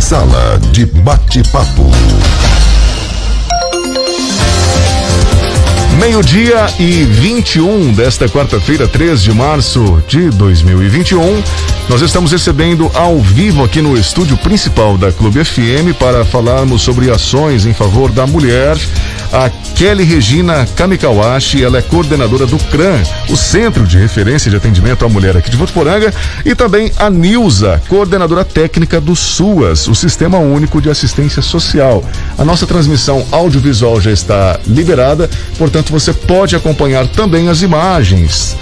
Sala de Bate-Papo. 12:21 desta quarta-feira, 3 de março de 2021. Nós estamos recebendo ao vivo aqui no estúdio principal da Clube FM para falarmos sobre ações em favor da mulher. A Kelly Regina Kamikawashi, ela é coordenadora do CRAM, o Centro de Referência de Atendimento à Mulher aqui de Votuporanga, e também a Nilza, coordenadora técnica do SUAS, o Sistema Único de Assistência Social. A nossa transmissão audiovisual já está liberada, portanto você pode acompanhar também as imagens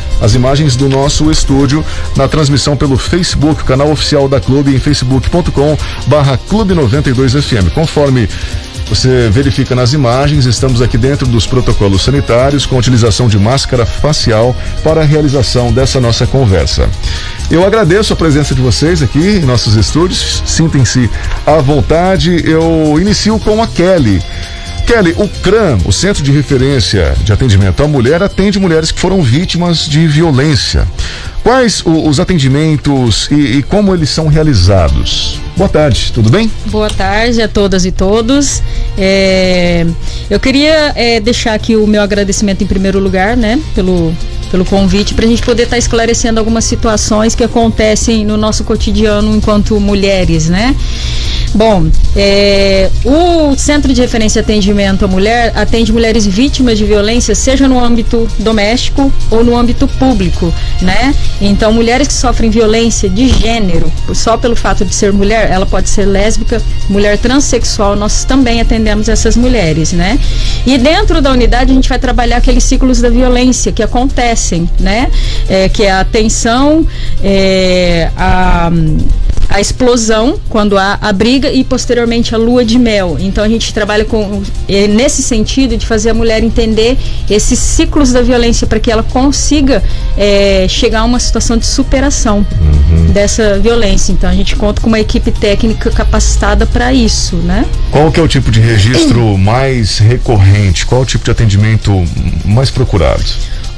do nosso estúdio na transmissão pelo Facebook, o canal oficial da Clube em facebook.com/clube92fm. Conforme você verifica nas imagens, estamos aqui dentro dos protocolos sanitários com a utilização de máscara facial para a realização dessa nossa conversa. Eu agradeço a presença de vocês aqui em nossos estúdios, sintem-se à vontade. Eu inicio com a Kelly. Kelly, o CRAM, o Centro de Referência de Atendimento à Mulher, atende mulheres que foram vítimas de violência. Quais os atendimentos e como eles são realizados? Boa tarde, tudo bem? Boa tarde a todas e todos. Eu queria deixar aqui o meu agradecimento em primeiro lugar, né, pelo convite, para a gente poder estar esclarecendo algumas situações que acontecem no nosso cotidiano enquanto mulheres, né? Bom, o Centro de Referência e Atendimento à Mulher atende mulheres vítimas de violência, seja no âmbito doméstico ou no âmbito público, né? Então, mulheres que sofrem violência de gênero, só pelo fato de ser mulher, ela pode ser lésbica, mulher transexual, nós também atendemos essas mulheres, né? E dentro da unidade a gente vai trabalhar aqueles ciclos da violência que acontecem, né? Que é a tensão, a explosão, quando há a briga, e posteriormente a lua de mel. Então a gente trabalha nesse sentido de fazer a mulher entender esses ciclos da violência para que ela consiga chegar a uma situação de superação dessa violência. Então a gente conta com uma equipe técnica capacitada para isso, né? Qual que é o tipo de registro mais recorrente? Qual o tipo de atendimento mais procurado?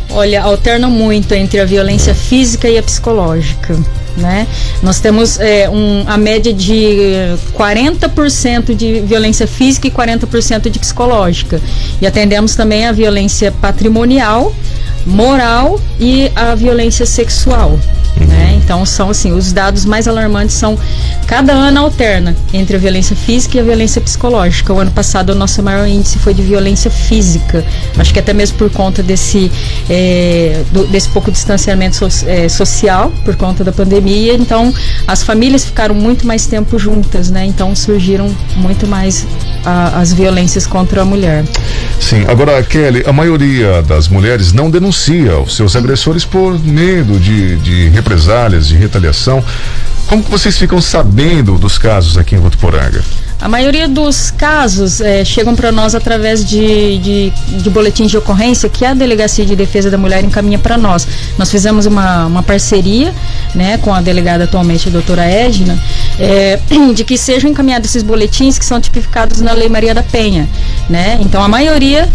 Olha, alterna muito entre a violência física e a psicológica, né? Nós temos a média de 40% de violência física e 40% de psicológica. E atendemos também a violência patrimonial, moral e a violência sexual, né? Então são assim, os dados mais alarmantes são, cada ano alterna entre a violência física e a violência psicológica. O ano passado o nosso maior índice foi de violência física, acho que até mesmo por conta desse pouco distanciamento social por conta da pandemia. Então as famílias ficaram muito mais tempo juntas, né? Então surgiram muito mais as violências contra a mulher. Sim, agora Kelly, a maioria das mulheres não denuncia os seus agressores por medo de represálias, de retaliação. Como que vocês ficam sabendo dos casos aqui em Votuporanga? A maioria dos casos chegam para nós através de boletins de ocorrência que a Delegacia de Defesa da Mulher encaminha para nós. Nós fizemos uma parceria, né, com a delegada atualmente, a doutora Edna, de que sejam encaminhados esses boletins que são tipificados na Lei Maria da Penha, né? Então a maioria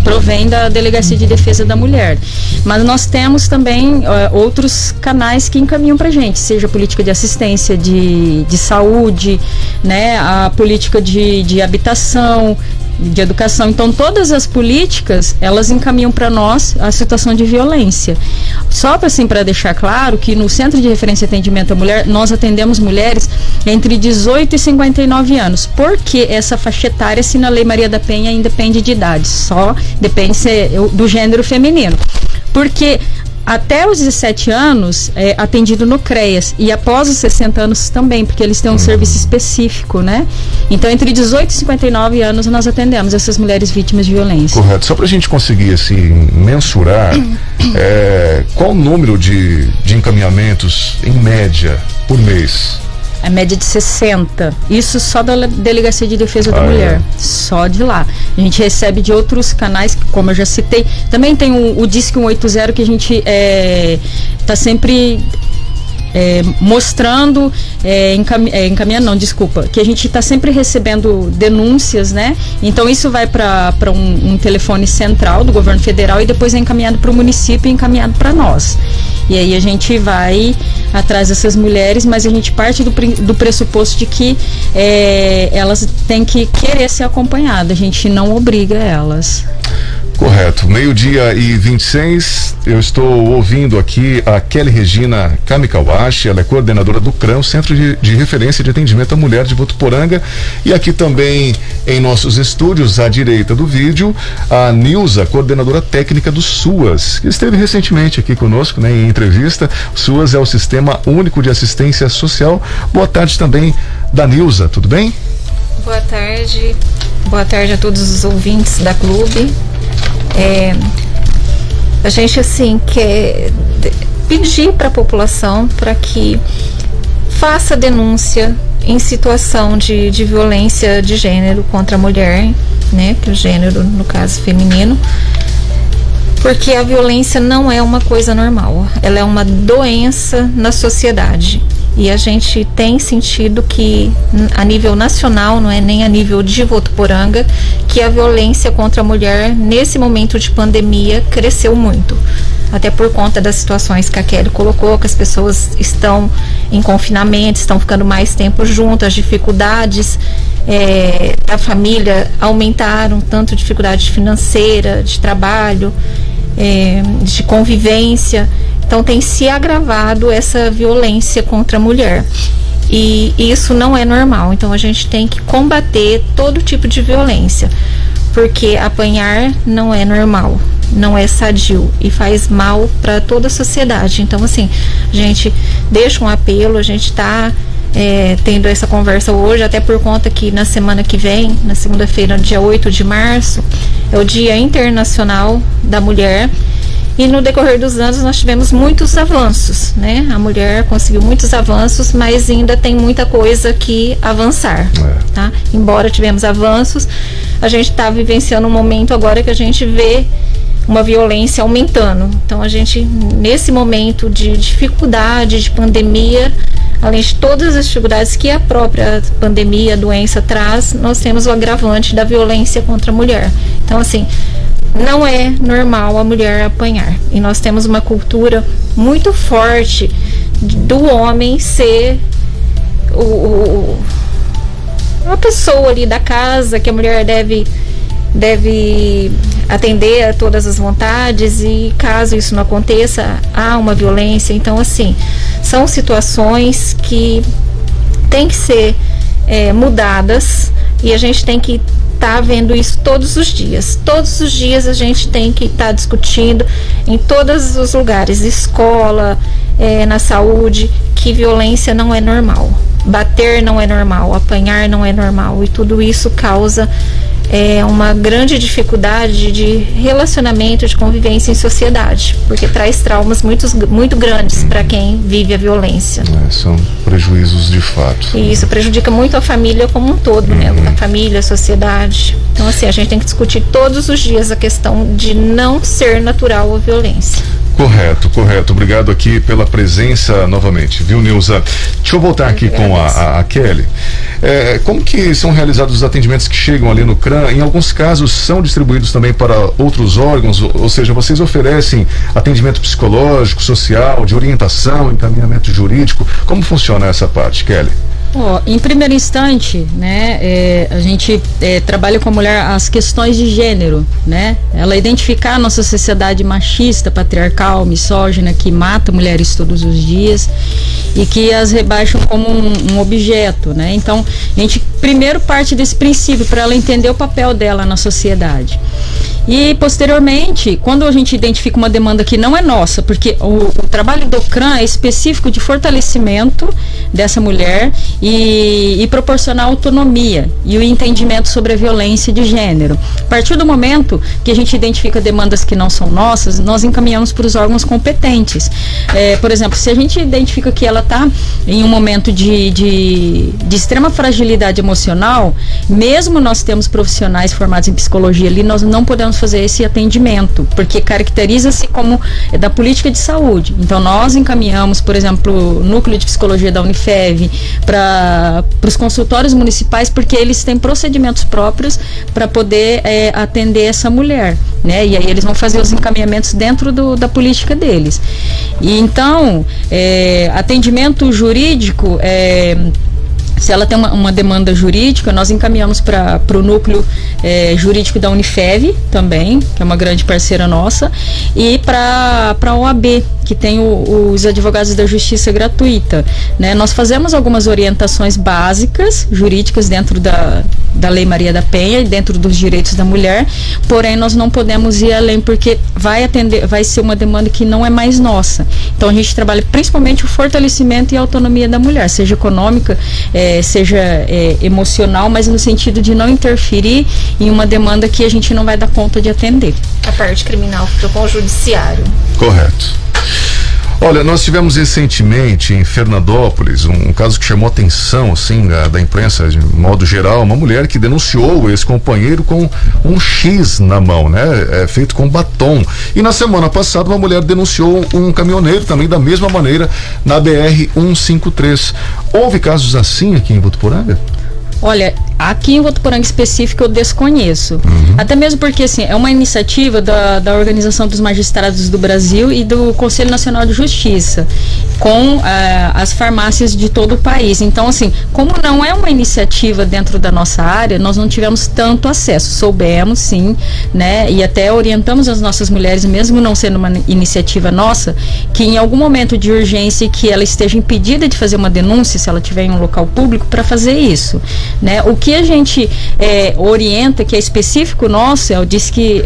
provém da Delegacia de Defesa da Mulher. Mas nós temos também outros canais que encaminham pra gente, seja a política de assistência de saúde, né, a política de habitação, de educação. Então todas as políticas, elas encaminham para nós a situação de violência. Só para deixar claro que no Centro de Referência e Atendimento à Mulher, nós atendemos mulheres entre 18 e 59 anos. Porque essa faixa etária, se na Lei Maria da Penha, independe de idade, só depende do gênero feminino. Porque até os 17 anos é atendido no CREAS, e após os 60 anos também, porque eles têm um serviço específico, né? Então, entre 18 e 59 anos, nós atendemos essas mulheres vítimas de violência. Correto. Só para a gente conseguir, assim, mensurar, qual o número de encaminhamentos, em média, por mês? A média de 60. Isso só da Delegacia de Defesa da Mulher. Só de lá. A gente recebe de outros canais, como eu já citei. Também tem o Disque 180, que a gente está sempre mostrando, encaminhando não, desculpa, que a gente está sempre recebendo denúncias, né? Então isso vai para um telefone central do governo federal e depois é encaminhado para o município e encaminhado para nós. E aí a gente vai atrás dessas mulheres, mas a gente parte do pressuposto de que elas têm que querer ser acompanhadas, a gente não obriga elas. Correto. 12:26, eu estou ouvindo aqui a Kelly Regina Kamikawashi, ela é coordenadora do CRAM, Centro de Referência de Atendimento à Mulher de Votuporanga, e aqui também em nossos estúdios, à direita do vídeo, a Nilza, coordenadora técnica do SUAS, que esteve recentemente aqui conosco, né, em entrevista. O SUAS é o Sistema Único de Assistência Social. Boa tarde também da Nilza, tudo bem? Boa tarde a todos os ouvintes da Clube. A gente assim quer pedir para a população para que faça denúncia em situação de violência de gênero contra a mulher, né, que o gênero no caso feminino, porque a violência não é uma coisa normal, ela é uma doença na sociedade. E a gente tem sentido que a nível nacional, não é nem a nível de Votuporanga, que a violência contra a mulher nesse momento de pandemia cresceu muito. Até por conta das situações que a Kelly colocou, que as pessoas estão em confinamento, estão ficando mais tempo juntas, as dificuldades da família aumentaram, tanto dificuldade financeira, de trabalho, de convivência. Então tem se agravado essa violência contra a mulher. E isso não é normal. Então a gente tem que combater todo tipo de violência. Porque apanhar não é normal, não é sadio e faz mal para toda a sociedade. Então assim, a gente deixa um apelo, a gente está tendo essa conversa hoje, até por conta que na semana que vem, na segunda-feira, dia 8 de março, é o Dia Internacional da Mulher. E no decorrer dos anos nós tivemos muitos avanços, né? A mulher conseguiu muitos avanços, mas ainda tem muita coisa que avançar, tá? Embora tivemos avanços, a gente está vivenciando um momento agora que a gente vê uma violência aumentando. Então a gente, nesse momento de dificuldade, de pandemia, além de todas as dificuldades que a própria pandemia, a doença traz, nós temos o agravante da violência contra a mulher. Então assim, não é normal a mulher apanhar. E nós temos uma cultura muito forte do homem ser uma pessoa ali da casa, que a mulher deve atender a todas as vontades, e caso isso não aconteça, há uma violência. Então assim, são situações que têm que ser mudadas, e a gente tem que tá vendo isso todos os dias. Todos os dias a gente tem que estar discutindo em todos os lugares, escola, na saúde, que violência não é normal. Bater não é normal, apanhar não é normal, e tudo isso causa uma grande dificuldade de relacionamento, de convivência em sociedade, porque traz traumas muito grandes para quem vive a violência. São prejuízos de fato. E isso prejudica muito a família como um todo, né? A família, a sociedade. Então assim, a gente tem que discutir todos os dias a questão de não ser natural a violência. Correto. Obrigado aqui pela presença novamente, viu, Nilza? Deixa eu voltar aqui com a Kelly. Como que são realizados os atendimentos que chegam ali no CRAM? Em alguns casos são distribuídos também para outros órgãos, ou seja, vocês oferecem atendimento psicológico, social, de orientação, encaminhamento jurídico. Como funciona essa parte, Kelly? Em primeiro instante, né, a gente trabalha com a mulher as questões de gênero, né? Ela identificar a nossa sociedade machista, patriarcal, misógina, que mata mulheres todos os dias e que as rebaixam como um objeto, né? Então, a gente primeiro parte desse princípio para ela entender o papel dela na sociedade. E posteriormente, quando a gente identifica uma demanda que não é nossa, porque o trabalho do CRAM é específico de fortalecimento dessa mulher e proporcionar autonomia e o entendimento sobre a violência de gênero. A partir do momento que a gente identifica demandas que não são nossas, nós encaminhamos para os órgãos competentes. Por exemplo, se a gente identifica que ela está em um momento de extrema fragilidade emocional, mesmo nós temos profissionais formados em psicologia ali, nós não podemos fazer esse atendimento, porque caracteriza-se como da política de saúde. Então nós encaminhamos, por exemplo, o núcleo de psicologia da Unifev para os consultórios municipais, porque eles têm procedimentos próprios para poder atender essa mulher, né? E aí eles vão fazer os encaminhamentos dentro da política deles. E então, atendimento jurídico, se ela tem uma demanda jurídica, nós encaminhamos para o núcleo jurídico da Unifev também, que é uma grande parceira nossa, e para a OAB, que tem os advogados da justiça gratuita, né? Nós fazemos algumas orientações básicas, jurídicas, dentro da Lei Maria da Penha e dentro dos direitos da mulher, porém nós não podemos ir além, porque vai ser uma demanda que não é mais nossa. Então a gente trabalha principalmente o fortalecimento e a autonomia da mulher, seja econômica, seja emocional, mas no sentido de não interferir em uma demanda que a gente não vai dar conta de atender. A parte criminal fica com o judiciário. Correto. Olha, nós tivemos recentemente em Fernandópolis um caso que chamou a atenção, assim, da imprensa de modo geral, uma mulher que denunciou o ex-companheiro com um X na mão, né? Feito com batom. E na semana passada uma mulher denunciou um caminhoneiro também da mesma maneira na BR-153. Houve casos assim aqui em Votuporanga? Olha, aqui em Votuporanga específico eu desconheço. Até mesmo porque, assim, é uma iniciativa da Organização dos Magistrados do Brasil e do Conselho Nacional de Justiça, com as farmácias de todo o país. Então, assim, como não é uma iniciativa dentro da nossa área, nós não tivemos tanto acesso. Soubemos, sim, né? E até orientamos as nossas mulheres, mesmo não sendo uma iniciativa nossa, que em algum momento de urgência que ela esteja impedida de fazer uma denúncia, se ela estiver em um local público, para fazer isso, né? O que a gente orienta, que é específico nosso, é o Disque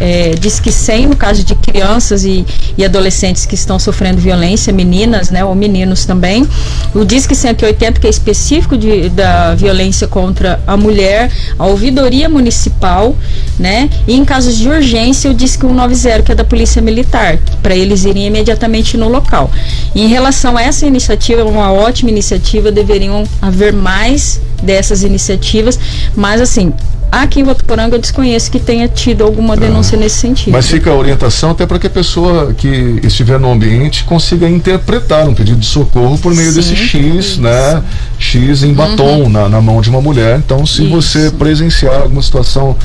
100, no caso de crianças e adolescentes que estão sofrendo violência, meninas, né, ou meninos também. O Disque 180, que é específico da violência contra a mulher, a ouvidoria municipal, né? E em casos de urgência, o Disque 190, que é da Polícia Militar, para eles irem imediatamente no local. E em relação a essa iniciativa, uma ótima iniciativa, deveriam haver mais dessas iniciativas, mas assim, aqui em Votuporanga eu desconheço que tenha tido alguma denúncia nesse sentido. Mas fica a orientação até para que a pessoa que estiver no ambiente consiga interpretar um pedido de socorro por meio desse X, né? X em batom na mão de uma mulher. Então, se você presenciar alguma situação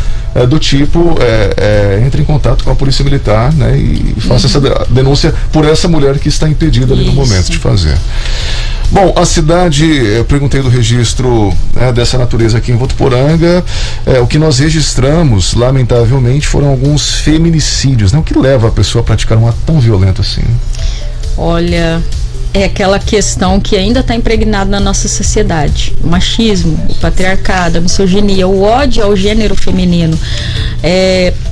do tipo, entre em contato com a Polícia Militar, né? E faça essa denúncia por essa mulher que está impedida ali no momento de fazer. Bom, a cidade, eu perguntei do registro dessa natureza aqui em Votuporanga, o que nós registramos, lamentavelmente, foram alguns feminicídios, né? O que leva a pessoa a praticar um ato tão violento assim? Olha, é aquela questão que ainda está impregnada na nossa sociedade. O machismo, o patriarcado, a misoginia, o ódio ao gênero feminino.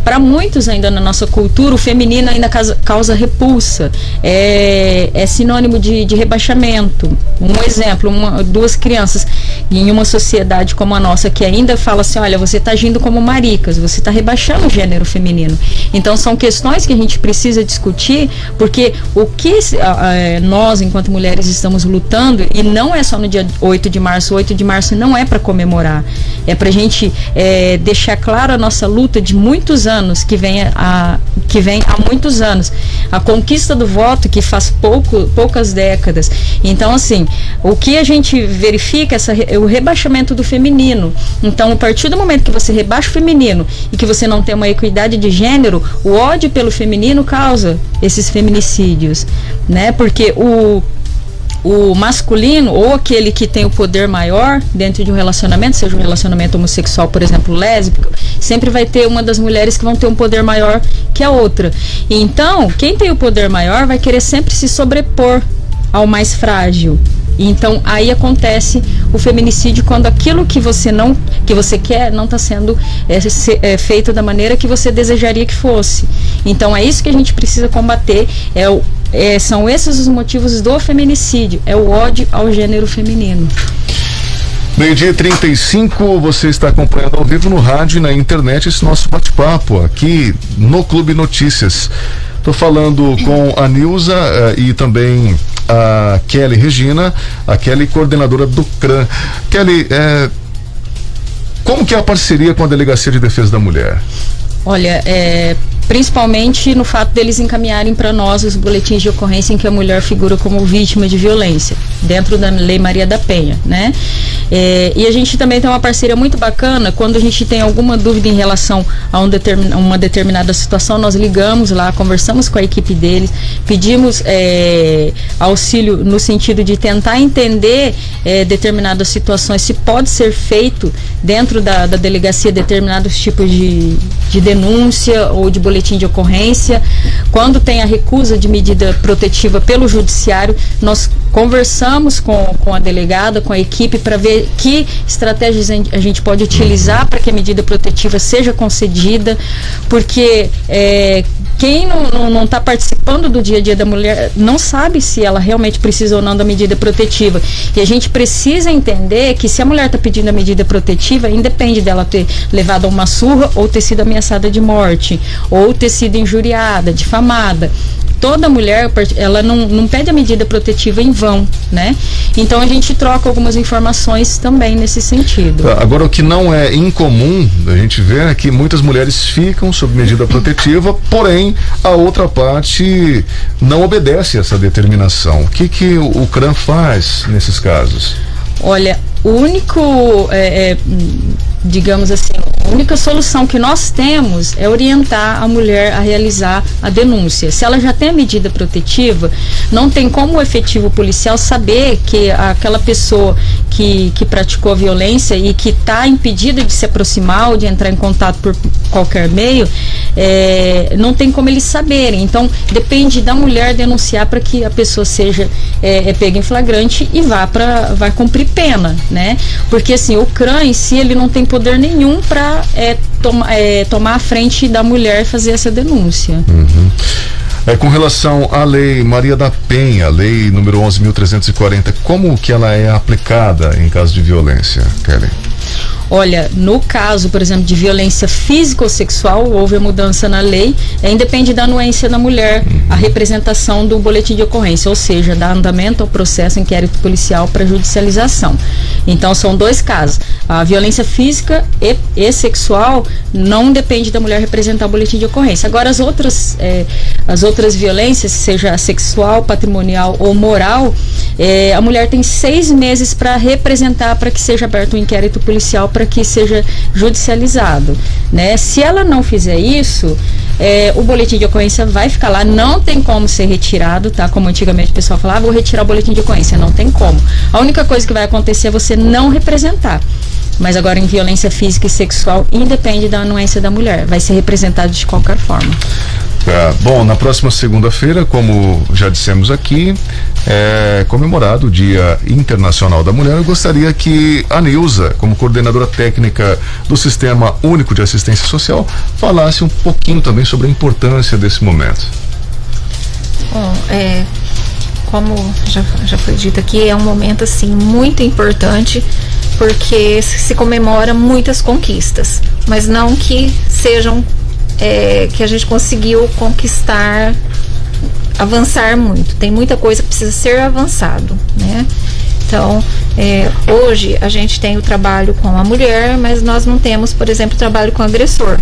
Para muitos ainda na nossa cultura, o feminino ainda causa repulsa. É sinônimo de rebaixamento. Um exemplo, duas crianças em uma sociedade como a nossa, que ainda fala assim, olha, você está agindo como maricas, você está rebaixando o gênero feminino. Então são questões que a gente precisa discutir, porque o que nós, enquanto mulheres, estamos lutando, e não é só no dia 8 de março, 8 de março não é para comemorar, é para a gente deixar claro a nossa luta de muitos anos, que vem há muitos anos, a conquista do voto que faz poucas décadas. Então, assim, o que a gente verifica é o rebaixamento do feminino. Então, a partir do momento que você rebaixa o feminino e que você não tem uma equidade de gênero, o ódio pelo feminino causa esses feminicídios, né? Porque o masculino, ou aquele que tem o poder maior dentro de um relacionamento, seja um relacionamento homossexual, por exemplo, lésbico, sempre vai ter uma das mulheres que vão ter um poder maior que a outra. Então, quem tem o poder maior vai querer sempre se sobrepor ao mais frágil. Então, aí acontece o feminicídio, quando aquilo que você quer não está sendo feito da maneira que você desejaria que fosse. Então, é isso que a gente precisa combater. São esses os motivos do feminicídio, é o ódio ao gênero feminino. 12h35, você está acompanhando ao vivo no rádio e na internet esse nosso bate-papo aqui no Clube Notícias. Estou falando com a Nilza e também a Kelly Regina, a Kelly, coordenadora do CRAM. Kelly, como que é a parceria com a Delegacia de Defesa da Mulher? Olha, principalmente no fato deles encaminharem para nós os boletins de ocorrência em que a mulher figura como vítima de violência, dentro da Lei Maria da Penha, né? E a gente também tem uma parceria muito bacana. Quando a gente tem alguma dúvida em relação a uma determinada situação, nós ligamos lá, conversamos com a equipe deles, pedimos auxílio no sentido de tentar entender determinadas situações, se pode ser feito dentro da delegacia determinados tipos de denúncia ou de boletim de ocorrência. Quando tem a recusa de medida protetiva pelo judiciário, nós conversamos com a delegada, com a equipe, para ver que estratégias a gente pode utilizar para que a medida protetiva seja concedida, porque quem não está participando do dia a dia da mulher não sabe se ela realmente precisa ou não da medida protetiva. E a gente precisa entender que se a mulher está pedindo a medida protetiva, independe dela ter levado a uma surra ou ter sido ameaçada de morte, ou ter sido injuriada, difamada. Toda mulher, ela não pede a medida protetiva em vão, né? Então a gente troca algumas informações também nesse sentido. Agora, o que não é incomum a gente ver é que muitas mulheres ficam sob medida protetiva, porém a outra parte não obedece a essa determinação. O que o CRAM faz nesses casos? Olha, o único, digamos assim, a única solução que nós temos é orientar a mulher a realizar a denúncia. Se ela já tem a medida protetiva, não tem como o efetivo policial saber que aquela pessoa que praticou a violência e que está impedida de se aproximar ou de entrar em contato por qualquer meio, não tem como eles saberem. Então, depende da mulher denunciar para que a pessoa seja pega em flagrante e vai cumprir pena, né? Porque assim, o CRAM em si, ele não tem poder nenhum para tomar a frente da mulher e fazer essa denúncia. Uhum. Com relação à Lei Maria da Penha, Lei número 11.340, como que ela é aplicada em caso de violência, Kelly? Olha, no caso, por exemplo, de violência física ou sexual, houve a mudança na lei, independe da anuência da mulher, a representação do boletim de ocorrência, ou seja, dá andamento ao processo inquérito policial para judicialização. Então, são dois casos. A violência física e sexual não depende da mulher representar o boletim de ocorrência. Agora, as outras violências, seja a sexual, patrimonial ou moral, a mulher tem 6 meses para representar, para que seja aberto um inquérito policial, para que seja judicializado, né? Se ela não fizer isso, o boletim de ocorrência vai ficar lá, não tem como ser retirado, tá? Como antigamente o pessoal falava, vou retirar o boletim de ocorrência, não tem como. A única coisa que vai acontecer é você não representar. Mas agora em violência física e sexual, independe da anuência da mulher, vai ser representado de qualquer forma. Bom, na próxima segunda-feira, como já dissemos aqui, é comemorado o Dia Internacional da Mulher. Eu gostaria que a Nilza, como coordenadora técnica do Sistema Único de Assistência Social, falasse um pouquinho também sobre a importância desse momento. Bom, como já foi dito aqui, é um momento assim muito importante, porque se comemora muitas conquistas, mas não que sejam que a gente conseguiu conquistar, avançar muito. Tem muita coisa que precisa ser avançado, né? Então, hoje a gente tem o trabalho com a mulher, mas nós não temos, por exemplo, o trabalho com o agressor,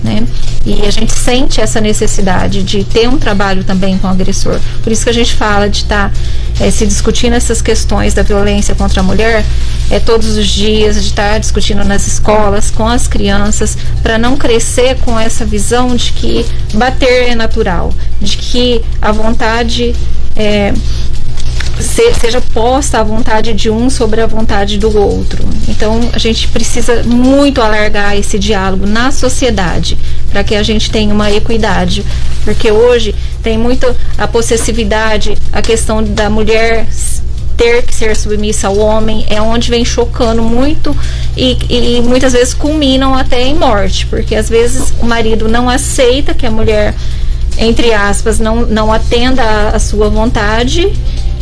né? E a gente sente essa necessidade de ter um trabalho também com o agressor. Por isso que a gente fala de estar se discutindo essas questões da violência contra a mulher todos os dias, de estar discutindo nas escolas, com as crianças, para não crescer com essa visão de que bater é natural, de que a vontade seja posta a vontade de um sobre a vontade do outro. Então a gente precisa muito alargar esse diálogo na sociedade para que a gente tenha uma equidade, porque hoje tem muito a possessividade, a questão da mulher ter que ser submissa ao homem, é onde vem chocando muito e muitas vezes culminam até em morte, porque às vezes o marido não aceita que a mulher, entre aspas, não atenda a sua vontade,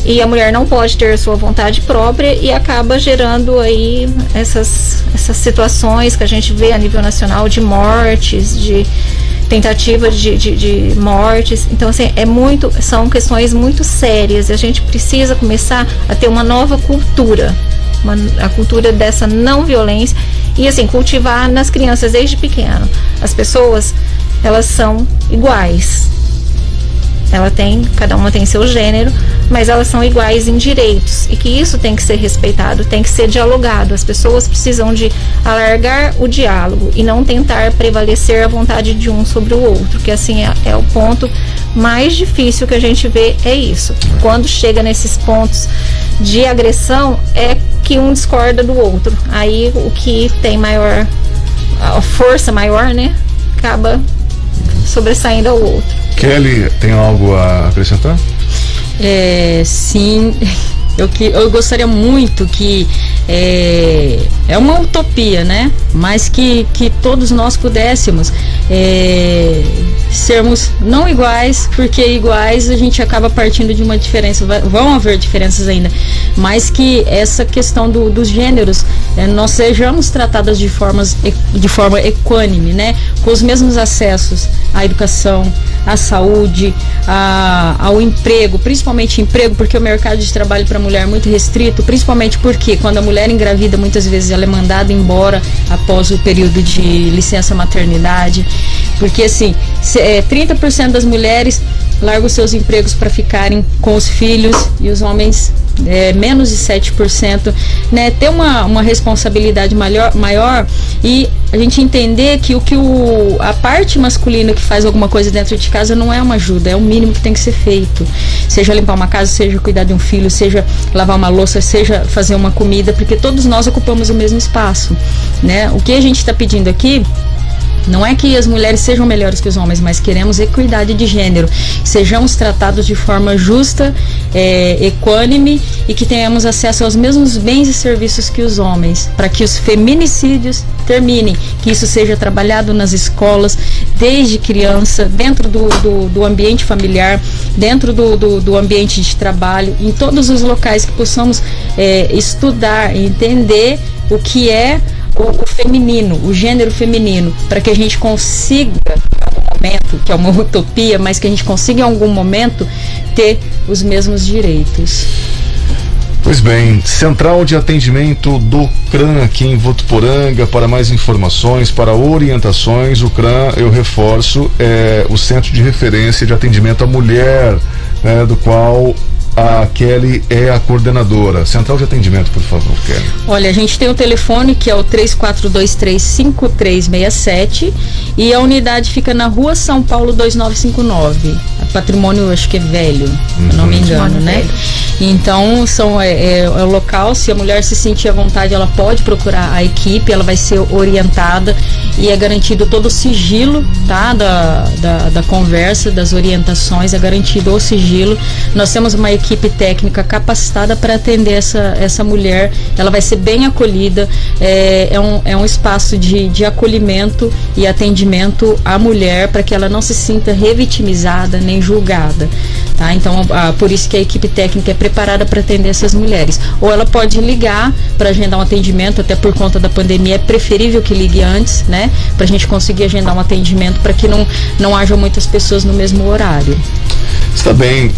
e a mulher não pode ter sua vontade própria, e acaba gerando aí essas situações que a gente vê a nível nacional de mortes, de tentativa de mortes. Então assim, são questões muito sérias, e a gente precisa começar a ter uma nova cultura, a cultura dessa não violência, E assim, cultivar nas crianças desde pequeno. As pessoas, elas são iguais. Cada uma tem seu gênero, mas elas são iguais em direitos, e que isso tem que ser respeitado, tem que ser dialogado. As pessoas precisam de alargar o diálogo e não tentar prevalecer a vontade de um sobre o outro, que assim é o ponto mais difícil que a gente vê, é isso. Quando chega nesses pontos de agressão, é que um discorda do outro. Aí o que tem a força maior, né, acaba sobressaindo ao outro. Kelly, tem algo a acrescentar? Sim, eu gostaria muito que é uma utopia, né? Mas que todos nós pudéssemos sermos não iguais, porque iguais a gente acaba partindo de uma diferença, vão haver diferenças ainda, mas que essa questão dos gêneros, nós sejamos tratadas de forma equânime, né? Com os mesmos acessos à educação, à saúde, ao emprego, principalmente emprego, porque o mercado de trabalho para a mulher é muito restrito, principalmente porque quando a mulher engravida, muitas vezes ela é mandada embora após o período de licença maternidade, porque assim, 30% das mulheres largam seus empregos para ficarem com os filhos, e os homens menos de 7%, né? Ter uma responsabilidade maior, e a gente entender que a parte masculina que faz alguma coisa dentro de casa não é uma ajuda, é o mínimo que tem que ser feito, seja limpar uma casa, seja cuidar de um filho, seja lavar uma louça, seja fazer uma comida, porque todos nós ocupamos o mesmo espaço, né? O que a gente está pedindo aqui não é que as mulheres sejam melhores que os homens, mas queremos equidade de gênero, sejamos tratados de forma justa, equânime, e que tenhamos acesso aos mesmos bens e serviços que os homens, para que os feminicídios terminem, que isso seja trabalhado nas escolas, desde criança, dentro do ambiente familiar, dentro do ambiente de trabalho, em todos os locais que possamos estudar, entender o que é o feminino, o gênero feminino, para que a gente consiga, em algum momento, que é uma utopia, mas que a gente consiga em algum momento ter os mesmos direitos. Pois bem, Central de Atendimento do CRAM aqui em Votuporanga. Para mais informações, para orientações, o CRAM, eu reforço, é o Centro de Referência de Atendimento à Mulher, do qual a Kelly é a coordenadora. Central de atendimento, por favor, Kelly. Olha, a gente tem o telefone que é o 3423-5367, e a unidade fica na Rua São Paulo 2959. Patrimônio, acho que é velho, se eu não me engano, né? Então, é o local. Se a mulher se sentir à vontade, ela pode procurar a equipe, ela vai ser orientada, e é garantido todo o sigilo, tá? Da conversa, das orientações, é garantido o sigilo. Nós temos uma equipe técnica capacitada para atender essa mulher. Ela vai ser bem acolhida, é um espaço de acolhimento e atendimento à mulher, para que ela não se sinta revitimizada nem julgada, tá? Então, por isso que a equipe técnica é preparada para atender essas mulheres. Ou ela pode ligar para agendar um atendimento, até por conta da pandemia é preferível que ligue antes, né? Para a gente conseguir agendar um atendimento, para que não haja muitas pessoas no mesmo horário. Está bem.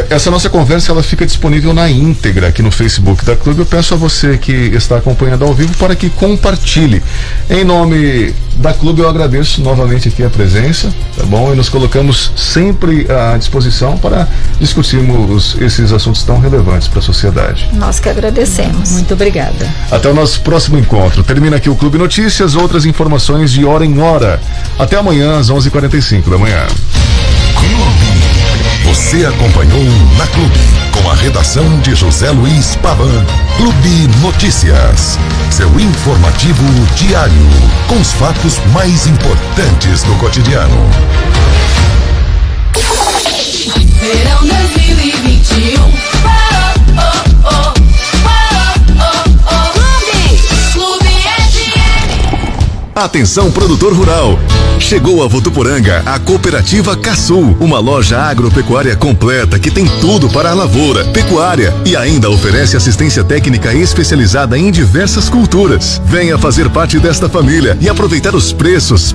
Essa nossa conversa, ela fica disponível na íntegra aqui no Facebook da Clube. Eu peço a você que está acompanhando ao vivo para que compartilhe. Em nome da Clube, eu agradeço novamente aqui a presença, tá bom? E nos colocamos sempre à disposição para discutirmos esses assuntos tão relevantes para a sociedade. Nós que agradecemos. Muito obrigada. Até o nosso próximo encontro. Termina aqui o Clube Notícias, outras informações de hora em hora. Até amanhã às 11h45 da manhã. Você acompanhou na Clube, com a redação de José Luiz Pavan. Clube Notícias, seu informativo diário, com os fatos mais importantes do cotidiano. Verão 2021. Clube FM. Atenção, produtor rural. Chegou a Votuporanga a Cooperativa Casul, uma loja agropecuária completa que tem tudo para a lavoura, pecuária e ainda oferece assistência técnica especializada em diversas culturas. Venha fazer parte desta família e aproveitar os preços